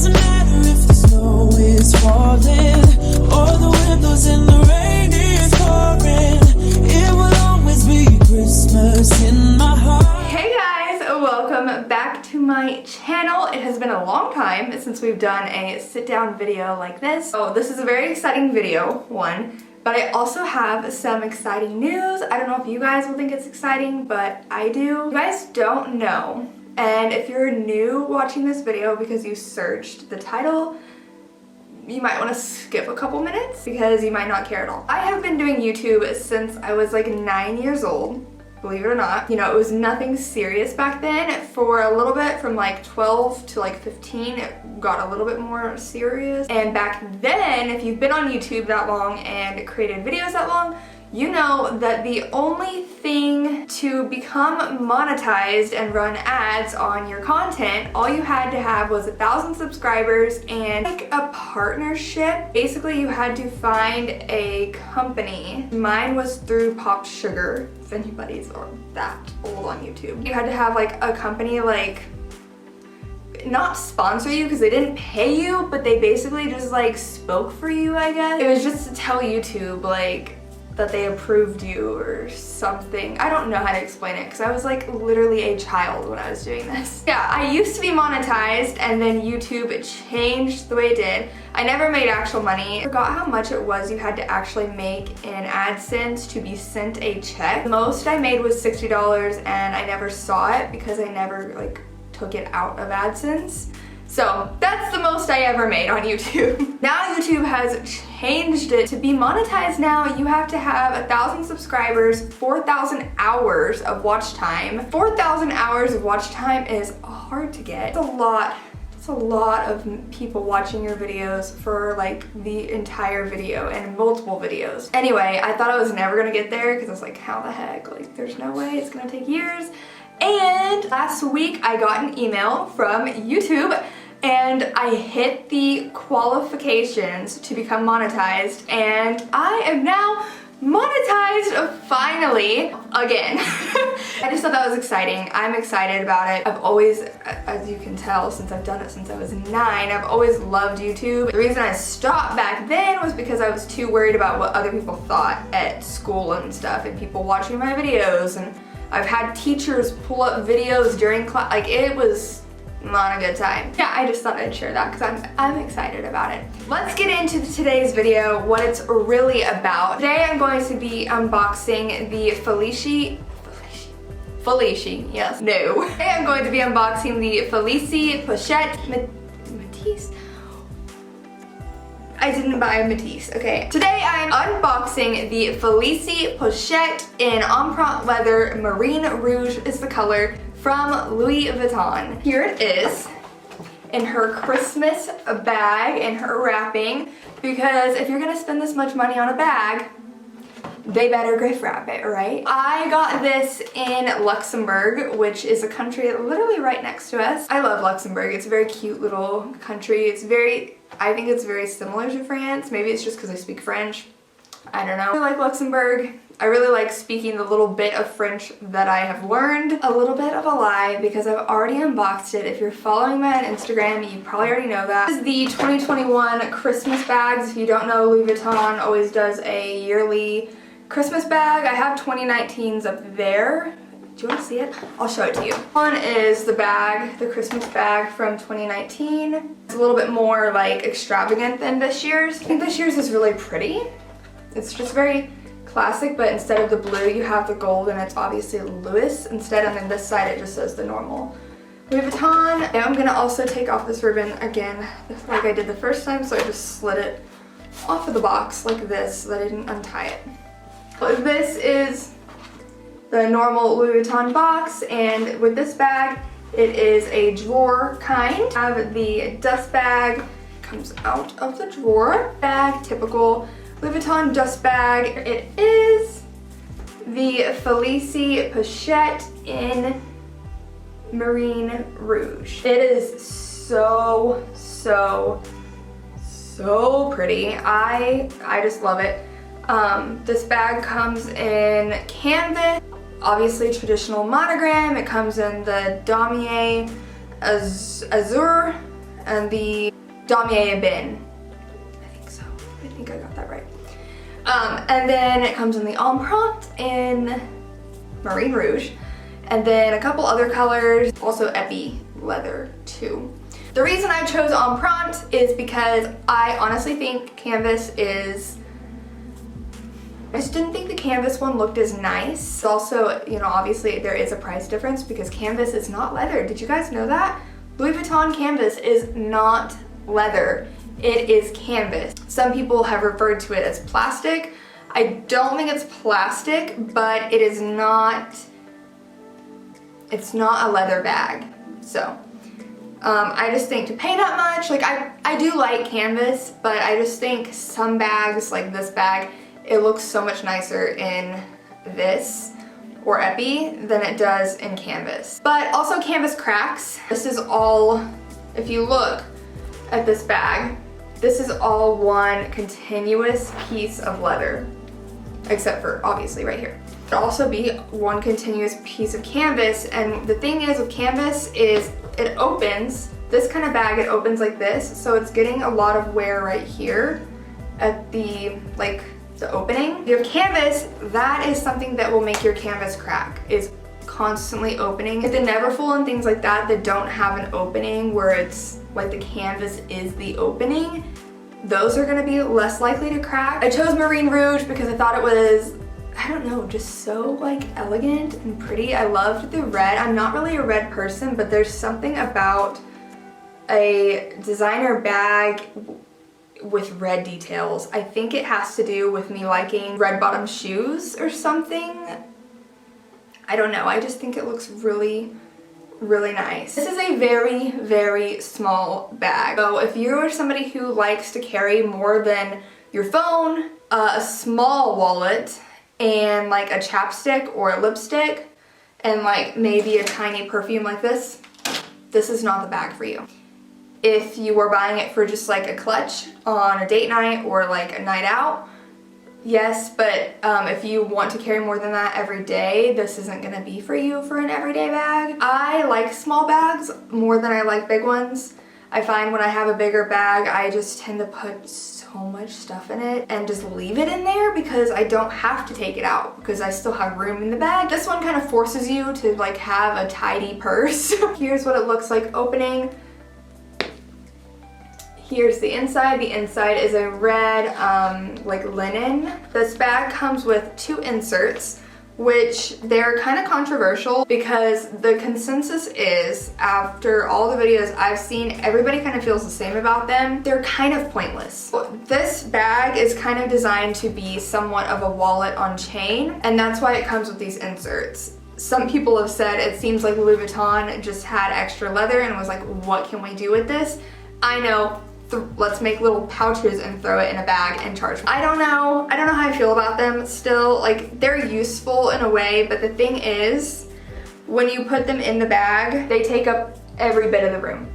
doesn't matter if the snow is falling or the windows in the rain is pouring. It will always be Christmas in my heart. Hey guys, welcome back to my channel. It has been a long time since we've done a sit-down video like this. Oh, this is a very exciting video, but I also have some exciting news. I don't know if you guys will think it's exciting, but I do. You guys don't know, and if you're new watching this video because you searched the title, you might want to skip a couple minutes because you might not care at all. I have been doing YouTube since I was like 9 years old. Believe it or not. You know, it was nothing serious back then. For a little bit, from like 12 to like 15, it got a little bit more serious. And back then, if you've been on YouTube that long and created videos that long, you know that the only thing to become monetized and run ads on your content, all you had to have was 1,000 subscribers and like a partnership. Basically, you had to find a company. Mine was through Pop Sugar, if anybody's that old on YouTube. You had to have like a company like not sponsor you because they didn't pay you, but they basically just like spoke for you, I guess. It was just to tell YouTube like that they approved you or something. I don't know how to explain it because I was like literally a child when I was doing this. Yeah, I used to be monetized and then YouTube changed the way it did. I never made actual money. I forgot how much it was you had to actually make in AdSense to be sent a check. The most I made was $60 and I never saw it because I never like took it out of AdSense. So that's the most I ever made on YouTube. Now YouTube has changed it. To be monetized now, you have to have 1,000 subscribers, 4,000 hours of watch time. 4,000 hours of watch time is hard to get. It's a lot. It's a lot of people watching your videos for like the entire video and multiple videos. Anyway, I thought I was never gonna get there because I was like, how the heck? Like, there's no way, it's gonna take years. And last week I got an email from YouTube and I hit the qualifications to become monetized and I am now monetized finally again. I just thought that was exciting. I'm excited about it. I've always, as you can tell since I've done it since I was 9, I've always loved YouTube. The reason I stopped back then was because I was too worried about what other people thought at school and stuff and people watching my videos, and I've had teachers pull up videos during class. Like, it was not a good time. Yeah, I just thought I'd share that because I'm excited about it. Let's get into today's video, what it's really about. Today I'm going to be unboxing the Felicie, yes, no. Today I'm going to be unboxing the Felicie Pochette Matisse. I didn't buy a Matisse, okay. Today I'm unboxing the Felicie Pochette in Empreinte Leather. Marine Rouge is the color, from Louis Vuitton. Here it is in her Christmas bag and her wrapping, because if you're gonna spend this much money on a bag, they better gift wrap it, right? I got this in Luxembourg, which is a country literally right next to us. I love Luxembourg. It's a very cute little country. I think it's very similar to France. Maybe it's just because I speak French. I don't know. I really like Luxembourg. I really like speaking the little bit of French that I have learned. A little bit of a lie because I've already unboxed it. If you're following me on Instagram, you probably already know that. This is the 2021 Christmas bags. If you don't know, Louis Vuitton always does a yearly Christmas bag. I have 2019s up there. Do you want to see it? I'll show it to you. One is the bag, the Christmas bag from 2019. It's a little bit more like extravagant than this year's. I think this year's is really pretty. It's just very classic, but instead of the blue, you have the gold, and it's obviously Louis instead, and then this side it just says the normal Louis Vuitton. And I'm gonna also take off this ribbon again, like I did the first time, so I just slid it off of the box like this so that I didn't untie it. But this is the normal Louis Vuitton box, and with this bag, it is a drawer kind. I have the dust bag, comes out of the drawer. Bag, typical Louis Vuitton dust bag. It is the Felicie Pochette in Marine Rouge. It is so pretty. I just love it. This bag comes in canvas, obviously traditional monogram. It comes in the Damier Azur and the damier bin. I think so. I think I got that right. And then it comes in the Empreinte in Marine Rouge, and then a couple other colors, also epi leather too. The reason I chose Empreinte is because I honestly think canvas is, I just didn't think the canvas one looked as nice. Also, you know, obviously there is a price difference because canvas is not leather. Did you guys know that? Louis Vuitton canvas is not leather. It is canvas. Some people have referred to it as plastic. I don't think it's plastic, but it is not, it's not a leather bag. So, I just think to pay that much, like I do like canvas, but I just think some bags, like this bag, it looks so much nicer in this or epi than it does in canvas. But also canvas cracks. This is all, if you look at this bag, this is all one continuous piece of leather, except for obviously right here. It'll also be one continuous piece of canvas, and the thing is with canvas is it opens, this kind of bag, it opens like this, so it's getting a lot of wear right here at the, like, the opening. If you have canvas, that is something that will make your canvas crack, is constantly opening. If the Neverfull and things like that that don't have an opening where it's like the canvas is the opening, those are gonna be less likely to crack. I chose Marine Rouge because I thought it was, I don't know, just so like elegant and pretty. I loved the red. I'm not really a red person, but there's something about a designer bag with red details. I think it has to do with me liking red bottom shoes or something. I don't know, I just think it looks really, really nice. This is a very, very small bag. So if you're somebody who likes to carry more than your phone, a small wallet, and like a chapstick or a lipstick, and like maybe a tiny perfume like this is not the bag for you. If you were buying it for just like a clutch on a date night or like a night out, yes, but if you want to carry more than that every day, this isn't gonna be for you for an everyday bag. I like small bags more than I like big ones. I find when I have a bigger bag, I just tend to put so much stuff in it and just leave it in there because I don't have to take it out because I still have room in the bag. This one kind of forces you to like have a tidy purse. Here's what it looks like opening. Here's the inside. The inside is a red like linen. This bag comes with 2 inserts, which they're kind of controversial because the consensus is, after all the videos I've seen, everybody kind of feels the same about them. They're kind of pointless. This bag is kind of designed to be somewhat of a wallet on chain, and that's why it comes with these inserts. Some people have said it seems like Louis Vuitton just had extra leather and was like, what can we do with this? I know. Let's make little pouches and throw it in a bag and charge. I don't know how I feel about them still. Like, they're useful in a way, but the thing is, when you put them in the bag, they take up every bit of the room.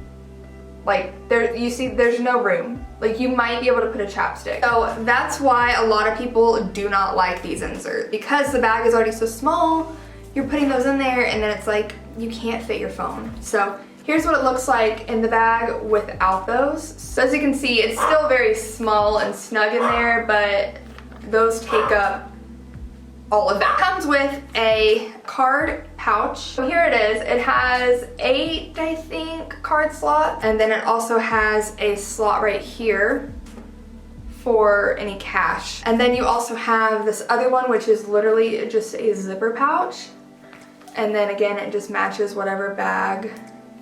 Like, you see, there's no room. Like, you might be able to put a chapstick. So that's why a lot of people do not like these inserts. Because the bag is already so small, you're putting those in there and then it's like, you can't fit your phone. So here's what it looks like in the bag without those. So as you can see, it's still very small and snug in there, but those take up all of that. It comes with a card pouch. So here it is. It has 8, I think, card slots. And then it also has a slot right here for any cash. And then you also have this other one, which is literally just a zipper pouch. And then again, it just matches whatever bag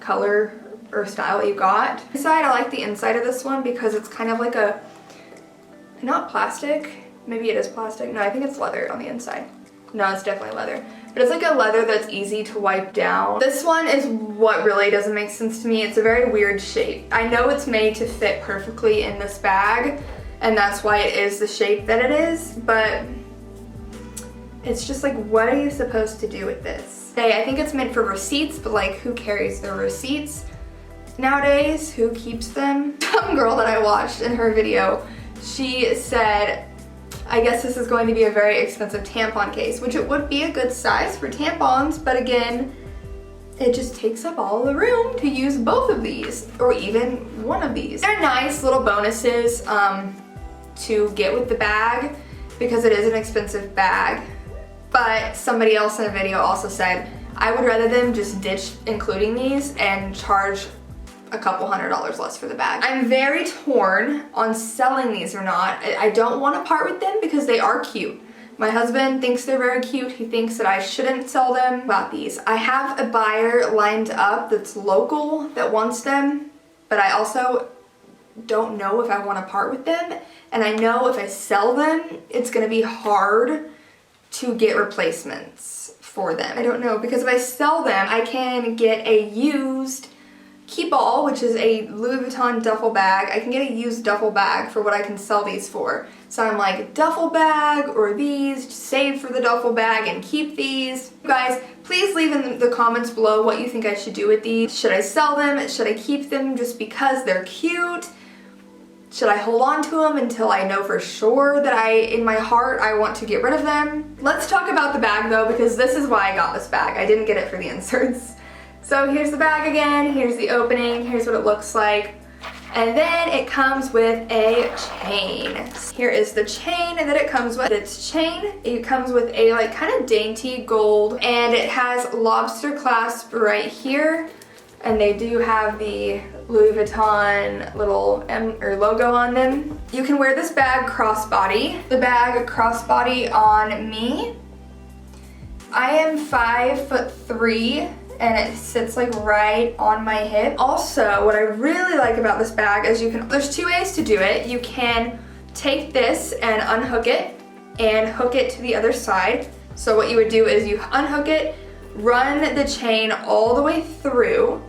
color or style you got. Inside, I like the inside of this one because it's kind of like a, not plastic, maybe it is plastic. No, I think it's leather on the inside. No, it's definitely leather. But it's like a leather that's easy to wipe down. This one is what really doesn't make sense to me. It's a very weird shape. I know it's made to fit perfectly in this bag, and that's why it is the shape that it is, but it's just like, what are you supposed to do with this? Hey, I think it's meant for receipts, but like, who carries their receipts nowadays? Who keeps them? Some girl that I watched in her video, she said, I guess this is going to be a very expensive tampon case, which it would be a good size for tampons, but again, it just takes up all the room to use both of these, or even one of these. They're nice little bonuses to get with the bag because it is an expensive bag. But somebody else in a video also said, I would rather them just ditch including these and charge a couple $100s less for the bag. I'm very torn on selling these or not. I don't want to part with them because they are cute. My husband thinks they're very cute. He thinks that I shouldn't sell them. About these, I have a buyer lined up that's local that wants them, but I also don't know if I want to part with them. And I know if I sell them, it's going to be hard to get replacements for them. I don't know, because if I sell them, I can get a used Keep-All, which is a Louis Vuitton duffel bag. I can get a used duffel bag for what I can sell these for. So I'm like, duffel bag or these, save for the duffel bag and keep these. You guys, please leave in the comments below what you think I should do with these. Should I sell them? Should I keep them just because they're cute? Should I hold on to them until I know for sure that in my heart, I want to get rid of them? Let's talk about the bag though, because this is why I got this bag. I didn't get it for the inserts. So here's the bag again, here's the opening, here's what it looks like. And then it comes with a chain. Here is the chain that it comes with. Its chain, it comes with a like kind of dainty gold, and it has lobster clasp right here. And they do have the Louis Vuitton little logo on them. You can wear this bag crossbody. The bag crossbody on me. I am 5'3", and it sits like right on my hip. Also, what I really like about this bag is there's two ways to do it. You can take this and unhook it and hook it to the other side. So what you would do is you unhook it, run the chain all the way through,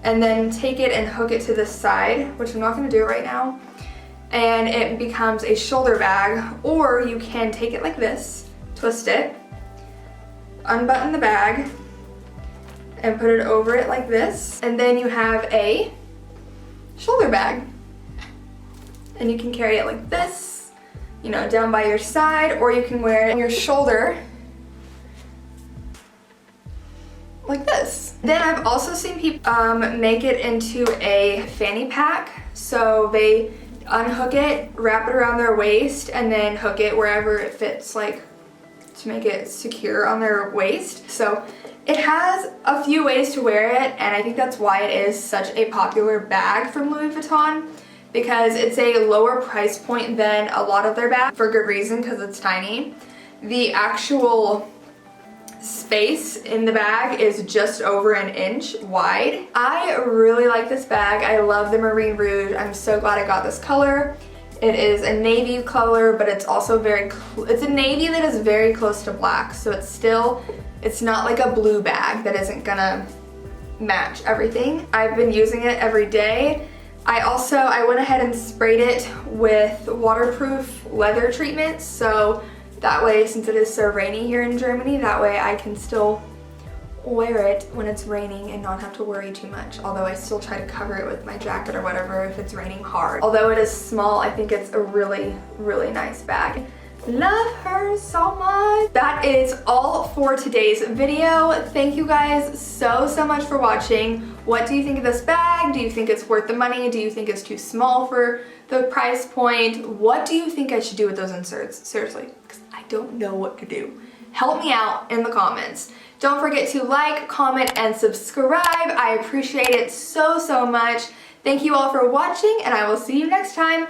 and then take it and hook it to this side, which I'm not gonna do right now. And it becomes a shoulder bag, or you can take it like this, twist it, unbutton the bag, and put it over it like this, and then you have a shoulder bag. And you can carry it like this, you know, down by your side, or you can wear it on your shoulder like this. Then I've also seen people make it into a fanny pack. So they unhook it, wrap it around their waist, and then hook it wherever it fits, like to make it secure on their waist. So it has a few ways to wear it, and I think that's why it is such a popular bag from Louis Vuitton, because it's a lower price point than a lot of their bags, for good reason, because it's tiny. The actual space in the bag is just over an inch wide. I really like this bag. I love the Marine Rouge. I'm so glad I got this color. It is a navy color, but it's also it's a navy that is very close to black, so it's not like a blue bag that isn't gonna match everything. I've been using it every day. I went ahead and sprayed it with waterproof leather treatment, so that way, since it is so rainy here in Germany, that way I can still wear it when it's raining and not have to worry too much. Although I still try to cover it with my jacket or whatever if it's raining hard. Although it is small, I think it's a really, really nice bag. Love her so much. That is all for today's video. Thank you guys so much for watching. What do you think of this bag? Do you think it's worth the money? Do you think it's too small for the price point? What do you think I should do with those inserts? Seriously, because I don't know what to do. Help me out in the comments. Don't forget to like, comment, and subscribe. I appreciate it so much. Thank you all for watching, and I will see you next time.